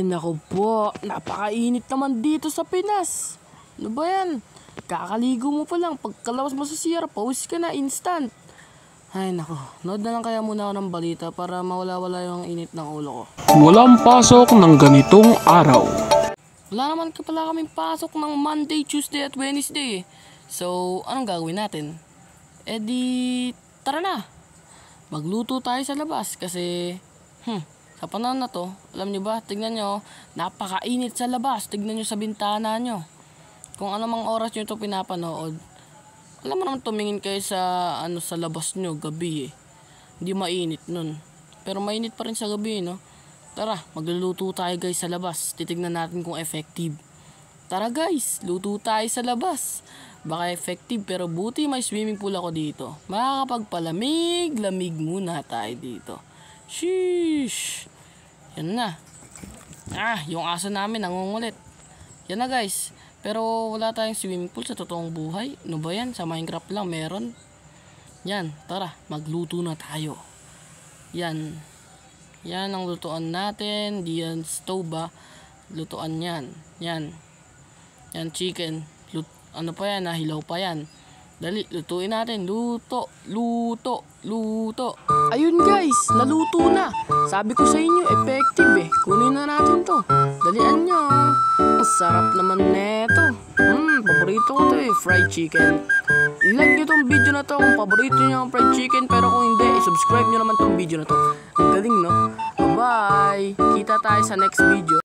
naku po, napakainit naman dito sa Pinas. Ano ba yan? Kakaligo mo pa lang, pagkalabas mo sa CR, pawis ka na, instant. Ay naku, nood na lang kaya muna ako ng balita para mawala-wala yung init ng ulo ko. Walang pasok ng ganitong araw. Wala naman ka pala kaming pasok ng Monday, Tuesday at Wednesday. So, anong gagawin natin? Eh di, tara na. Magluto tayo sa labas kasi, sa panahon na to, alam nyo ba, tignan nyo, napakainit sa labas. Tignan nyo sa bintana nyo. Kung anumang oras nyo ito pinapanood, alam mo naman tumingin kayo sa, sa labas nyo, gabi eh. Hindi mainit nun. Pero mainit pa rin sa gabi, no? Tara, magluluto tayo guys sa labas. Titignan natin kung effective. Tara guys, luto tayo sa labas. Baka effective pero buti may swimming pool ako dito. Makakapagpalamig-lamig muna tayo dito. Sheesh. Yan na. Yung aso namin nangungulit. Yan na guys. Pero wala tayong swimming pool sa totoong buhay. Ano ba yan? Sa Minecraft lang meron. Yan, tara, magluto na tayo. Yan. Yan ang lutuan natin. Di yan stove ba? Lutuan yan. Yan. Yan chicken. Ano pa yan? Hilaw pa yan. Dali, lutuin natin. Luto. Ayun guys, naluto na. Sabi ko sa inyo, effective eh. Kunin na natin to. Dalian nyo. Ang sarap naman neto. Paborito ko to eh, fried chicken. I-like nyo tong video na to kung paborito nyo ang fried chicken. Pero kung hindi, subscribe nyo naman tong video na to. Ang galing no? Bye! Kita tayo sa next video.